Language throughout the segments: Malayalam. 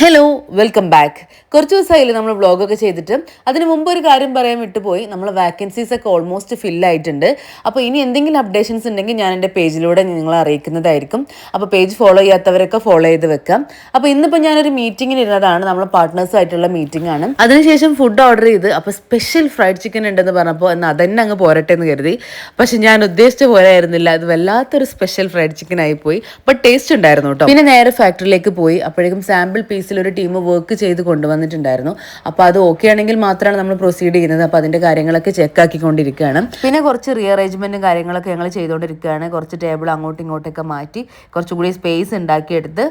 Hello welcome back. കുറച്ച് ദിവസമായില്ലേ നമ്മൾ വ്ളോഗൊക്കെ ചെയ്തിട്ട്. അതിന് മുമ്പ് ഒരു കാര്യം പറയാൻ വിട്ടുപോയി. നമ്മൾ വാക്കൻസീസ് ഒക്കെ ഓൾമോസ്റ്റ് ഫില്ലായിട്ടുണ്ട്. അപ്പോൾ ഇനി എന്തെങ്കിലും അപ്ഡേഷൻസ് ഉണ്ടെങ്കിൽ ഞാൻ എൻ്റെ പേജിലൂടെ നിങ്ങളെ അറിയിക്കുന്നതായിരിക്കും. അപ്പോൾ പേജ് ഫോളോ ചെയ്യാത്തവരൊക്കെ ഫോളോ ചെയ്ത് വെക്കാം. അപ്പോൾ ഇന്നിപ്പോൾ ഞാനൊരു മീറ്റിങ്ങിന് ഇരുന്നതാണ്. നമ്മൾ പാർട്ട്നേഴ്സായിട്ടുള്ള മീറ്റിംഗ് ആണ്. അതിനുശേഷം ഫുഡ് ഓർഡർ ചെയ്ത് അപ്പോൾ സ്പെഷ്യൽ ഫ്രൈഡ് ചിക്കൻ ഉണ്ടെന്ന് പറഞ്ഞപ്പോൾ എന്നാൽ അതന്നെ അങ്ങ് പോരട്ടെ എന്ന് കരുതി. പക്ഷെ ഞാൻ ഉദ്ദേശിച്ച പോലെ ആയിരുന്നില്ല. അത് വല്ലാത്തൊരു സ്പെഷ്യൽ ഫ്രൈഡ് ചിക്കൻ ആയി പോയി. ബട്ട് ടേസ്റ്റ് ഉണ്ടായിരുന്നു കേട്ടോ. പിന്നെ നേരെ ഫാക്ടറിയിലേക്ക് പോയി. അപ്പോഴേക്കും സാമ്പിൾ ഒരു ടീം വർക്ക് ചെയ്ത് കൊണ്ടുവന്നിട്ടുണ്ടായിരുന്നു. അപ്പോൾ അത് ഓക്കെ ആണെങ്കിൽ മാത്രമാണ് നമ്മൾ പ്രൊസീഡ് ചെയ്യുന്നത്. അപ്പോൾ അതിൻ്റെ കാര്യങ്ങളൊക്കെ ചെക്ക് ആക്കിക്കൊണ്ടിരിക്കുകയാണ്. പിന്നെ കുറച്ച് റീഅറേഞ്ച്മെൻറ്റും കാര്യങ്ങളൊക്കെ ഞങ്ങൾ ചെയ്തുകൊണ്ടിരിക്കുകയാണ്. കുറച്ച് ടേബിൾ അങ്ങോട്ടും ഇങ്ങോട്ടൊക്കെ മാറ്റി കുറച്ചുകൂടി സ്പേസ് ഉണ്ടാക്കിയെടുത്ത്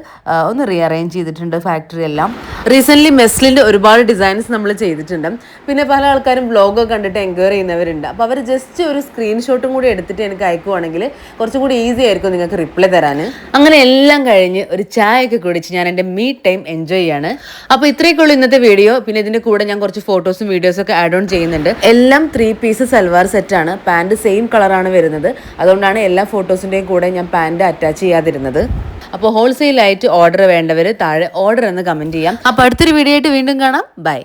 ഒന്ന് റീഅറേഞ്ച് ചെയ്തിട്ടുണ്ട് ഫാക്ടറി എല്ലാം. റീസെൻ്റ്ലി മെസ്ലിൻ്റെ ഒരുപാട് ഡിസൈൻസ് നമ്മൾ ചെയ്തിട്ടുണ്ട്. പിന്നെ പല ആൾക്കാരും വ്ളോഗൊക്കെ കണ്ടിട്ട് എൻക്വയറി ചെയ്യുന്നവരുണ്ട്. അപ്പോൾ അവർ ജസ്റ്റ് ഒരു സ്ക്രീൻഷോട്ടും കൂടി എടുത്തിട്ട് എനിക്ക് അയക്കുവാണെങ്കിൽ കുറച്ചും കൂടി ഈസി ആയിരിക്കും നിങ്ങൾക്ക് റിപ്ലൈ തരാൻ. അങ്ങനെ എല്ലാം കഴിഞ്ഞ് ഒരു ചായ ഒക്കെ കുടിച്ച് ഞാൻ എൻ്റെ മീ ടൈം എൻജോയ് ചെയ്യാണ്. അപ്പോൾ ഇത്രയൊക്കെ ഉള്ളൂ ഇന്നത്തെ വീഡിയോ. പിന്നെ ഇതിന്റെ കൂടെ ഞാൻ കുറച്ച് ഫോട്ടോസും വീഡിയോസും ഒക്കെ ആഡ് ഓൺ ചെയ്യുന്നുണ്ട്. എല്ലാം 3 പീസ് സൽവാർ സെറ്റാണ്. പാൻറ് സെയിം കളറാണ് വരുന്നത്. അതുകൊണ്ടാണ് എല്ലാ ഫോട്ടോസിൻ്റെയും കൂടെ ഞാൻ പാൻറ് അറ്റാച്ച് ചെയ്യാതിരുന്നത്. അപ്പോൾ ഹോൾസെയിലായിട്ട് ഓർഡർ വേണ്ടവർ താഴെ ഓർഡർ എന്ന് കമൻറ്റ് ചെയ്യാം. അപ്പോൾ അടുത്തൊരു വീഡിയോ ആയിട്ട് വീണ്ടും കാണാം. ബൈ.